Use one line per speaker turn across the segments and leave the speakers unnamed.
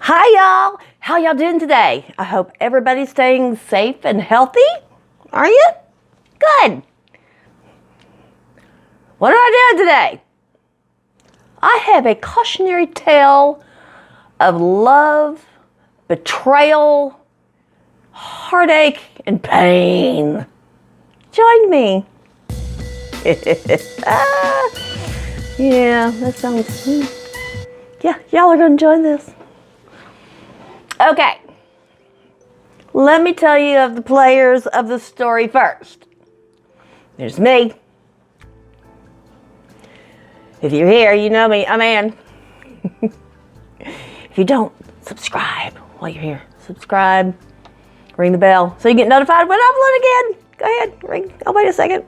Hi y'all, how y'all doing today? I hope everybody's staying safe and healthy. Are you? Good. What am I doing today? I have a cautionary tale of love, betrayal, heartache, and pain. Join me. Yeah, that sounds... Yeah, y'all are going to enjoy this. Okay, let me tell you of the players of the story first. There's me. If you're here, you know me. I'm Ann. If you don't, subscribe while you're here. Subscribe. Ring the bell so you get notified when I upload again. Go ahead, ring. Oh, wait a second.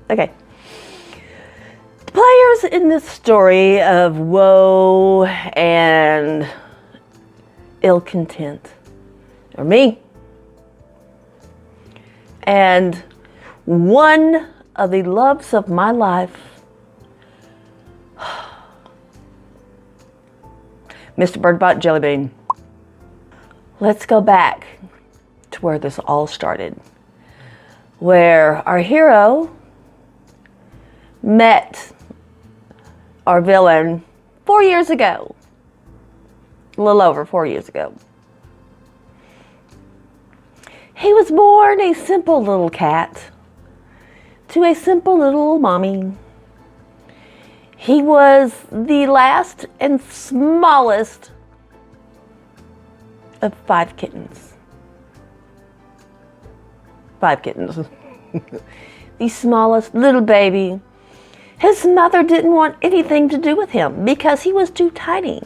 Okay. The players in this story of woe and ill content are me. And one of the loves of my life, Mr. Birdbot Jellybean. Let's go back to where this all started, where our hero met our villain 4 years ago. A little over 4 years ago. He was born a simple little cat to a simple little mommy. He was the last and smallest of 5 kittens. 5 kittens. The smallest little baby. His mother didn't want anything to do with him because he was too tiny.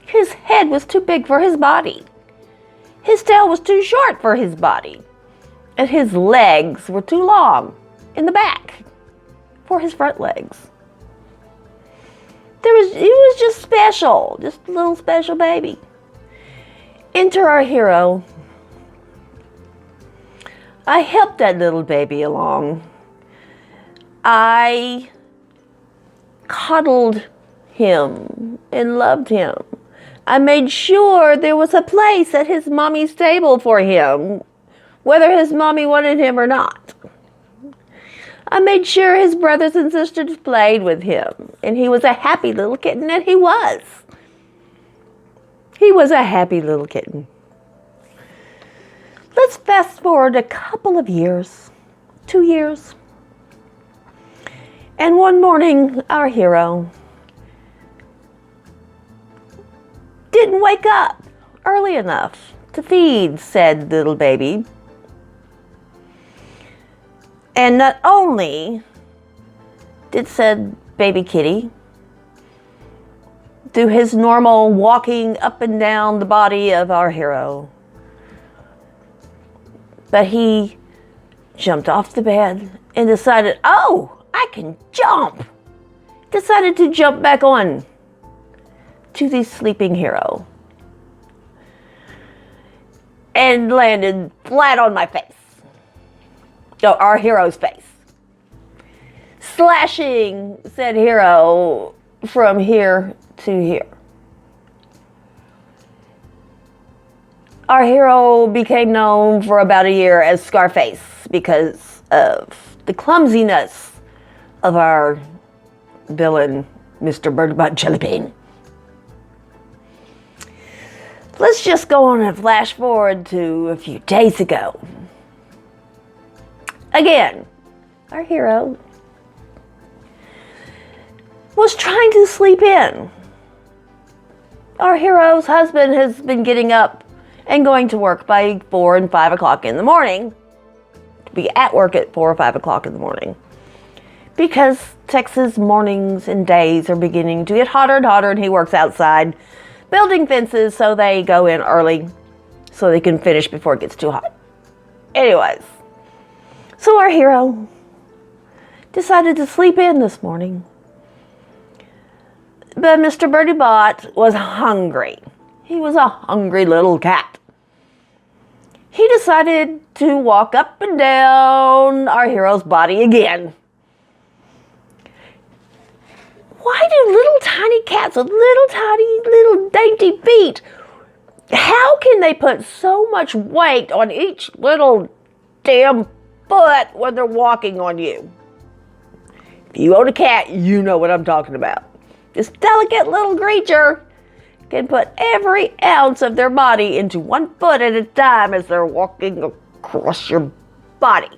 His head was too big for his body. His tail was too short for his body. And his legs were too long in the back for his front legs. He was just special, just a little special baby. Enter our hero. I helped that little baby along. I coddled him and loved him. I made sure there was a place at his mommy's table for him, whether his mommy wanted him or not. I made sure his brothers and sisters played with him, and he was a happy little kitten, and he was. He was a happy little kitten. Let's fast forward a couple of years, 2 years. And one morning, our hero didn't wake up early enough to feed said little baby. And not only did said baby kitty do his normal walking up and down the body of our hero, but he jumped off the bed and decided, oh, I can jump. Decided to jump back on to the sleeping hero and landed flat on my face. So our hero's face. Slashing said hero from here to here. Our hero became known for about a year as Scarface because of the clumsiness of our villain, Mr. Birdbot Jellybean. Let's just go on and flash forward to a few days ago. Again, our hero was trying to sleep in. Our hero's husband has been getting up and going to work by 4 and 5 o'clock in the morning. To be at work at 4 or 5 o'clock in the morning. Because Texas mornings and days are beginning to get hotter and hotter, and he works outside building fences, so they go in early so they can finish before it gets too hot. Anyways, so our hero decided to sleep in this morning. But Mr. Birdie Bot was hungry. He was a hungry little cat. He decided to walk up and down our hero's body again. why do little tiny cats with little tiny little dainty feet, how can they put so much weight on each little damn foot when they're walking on you? If you own a cat, you know what I'm talking about. This delicate little creature can put every ounce of their body into one foot at a time as they're walking across your body.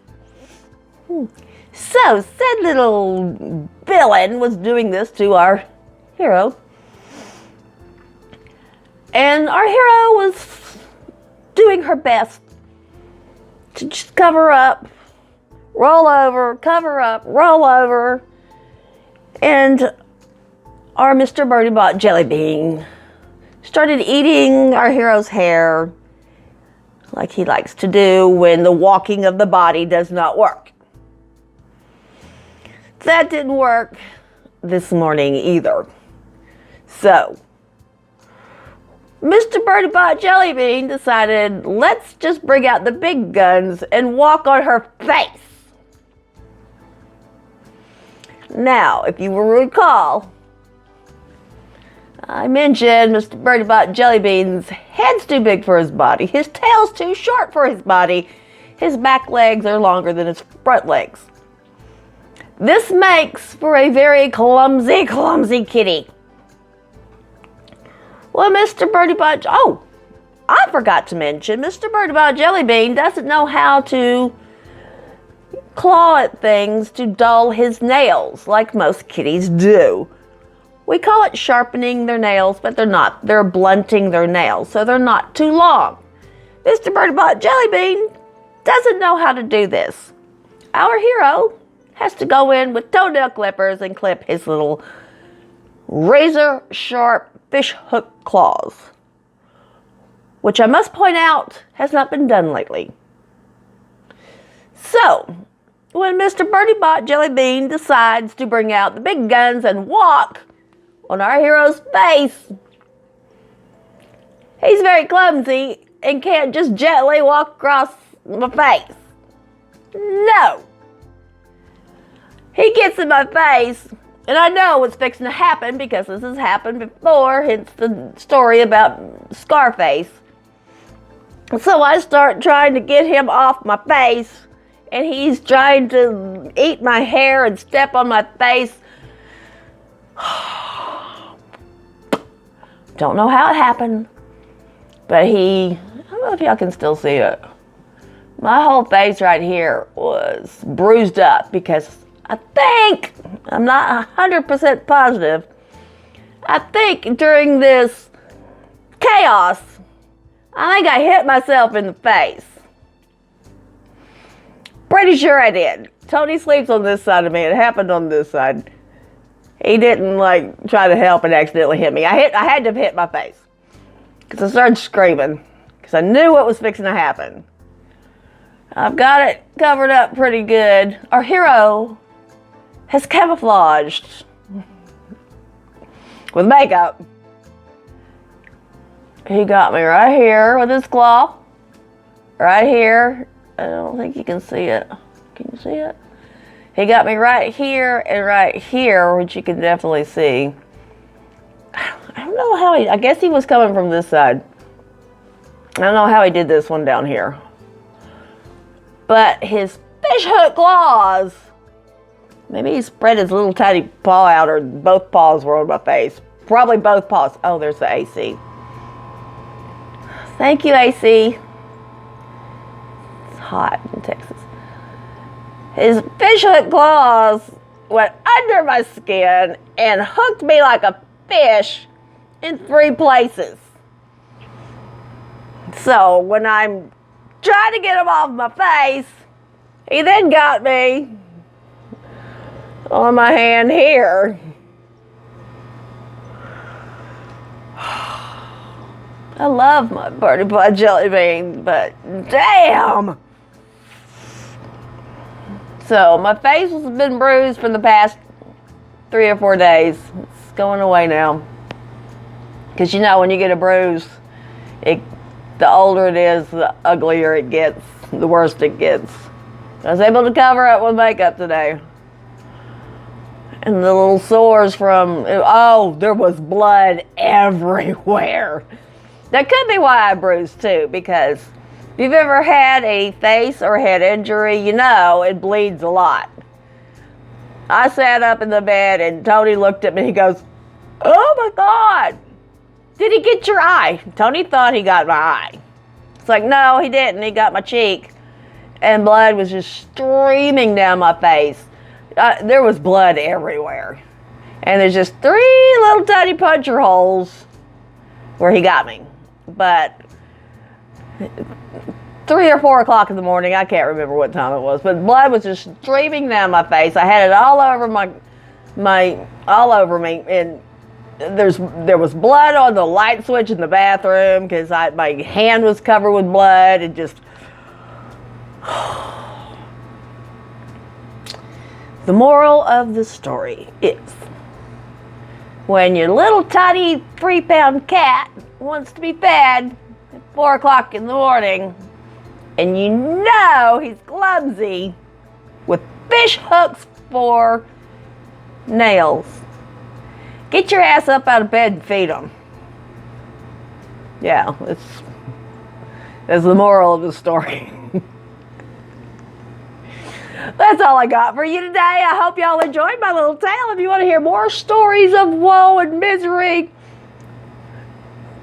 So, said little villain was doing this to our hero. And our hero was doing her best to just cover up, roll over, cover up, roll over. And our Mr. Birdie Bot Jellybean started eating our hero's hair like he likes to do when the walking of the body does not work. That didn't work this morning either. So, Mr. Birdie Bot Jellybean decided, let's just bring out the big guns and walk on her face. Now, if you will recall, I mentioned Mr. Birdie Bot Jellybean's head's too big for his body, his tail's too short for his body, his back legs are longer than his front legs. This makes for a very clumsy kitty. Well, Mr. Birdie Bot, I forgot to mention, Mr. Birdie Bot Jellybean doesn't know how to claw at things to dull his nails like most kitties do. We call it sharpening their nails, but they're not. They're blunting their nails, so they're not too long. Mr. Birdie Bot Jellybean doesn't know how to do this. Our hero has to go in with toenail clippers and clip his little razor-sharp fish hook claws, which I must point out has not been done lately. So, when Mr. Birdie Bot Jellybean decides to bring out the big guns and walk on our hero's face, he's very clumsy and can't just gently walk across my face. No! He gets in my face, and I know what's fixing to happen because this has happened before, hence the story about Scarface. So I start trying to get him off my face, and he's trying to eat my hair and step on my face. Don't know how it happened, but I don't know if y'all can still see it. My whole face right here was bruised up because I'm not 100% positive, I think during this chaos, I think I hit myself in the face. Pretty sure I did. Tony sleeps on this side of me. It happened on this side. He didn't try to help and accidentally hit me. I had to have hit my face because I started screaming because I knew what was fixing to happen. I've got it covered up pretty good. Our hero has camouflaged with makeup. He got me right here with his claw. Right here. I don't think you can see it. Can you see it? He got me right here and right here, which you can definitely see. I don't know how I guess he was coming from this side. I don't know how he did this one down here. But his fish hook claws, maybe he spread his little tiny paw out, or both paws were on my face. Probably both paws. Oh, there's the AC. Thank you, AC. It's hot in Texas. His fish hook claws went under my skin and hooked me like a fish in 3 places. So when I'm trying to get him off my face, he then got me on my hand here. I love my Birdie Bot Jellybean, but damn! So my face has been bruised for the past 3 or 4 days. It's going away now. Because you know when you get a bruise, the older it is, the uglier it gets, the worse it gets. I was able to cover it with makeup today. And the little sores from, there was blood everywhere. That could be why I bruised too, because if you've ever had a face or head injury, you know it bleeds a lot. I sat up in the bed and Tony looked at me. He goes, "Oh my God, did he get your eye?" Tony thought he got my eye. It's like, no, he didn't. He got my cheek. And blood was just streaming down my face. There was blood everywhere. And there's just 3 little tiny puncture holes where he got me. But 3 or 4 o'clock in the morning, I can't remember what time it was, but blood was just streaming down my face. I had it all over all over me, and there was blood on the light switch in the bathroom because my hand was covered with blood, and just the moral of the story is, when your little tiny 3-pound cat wants to be fed at 4 o'clock in the morning, and you know he's clumsy with fish hooks for nails, get your ass up out of bed and feed him. Yeah, that's the moral of the story. That's all I got for you today. I hope y'all enjoyed my little tale. If you want to hear more stories of woe and misery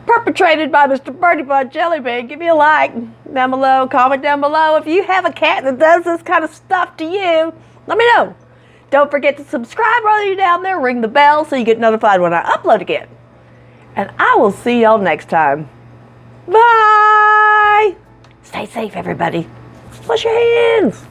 perpetrated by Mr. Birdie Bud Jellybean, give me a like down below, comment down below. If you have a cat that does this kind of stuff to you, let me know. Don't forget to subscribe while you're down there. Ring the bell so you get notified when I upload again. And I will see y'all next time. Bye! Stay safe, everybody. Wash your hands.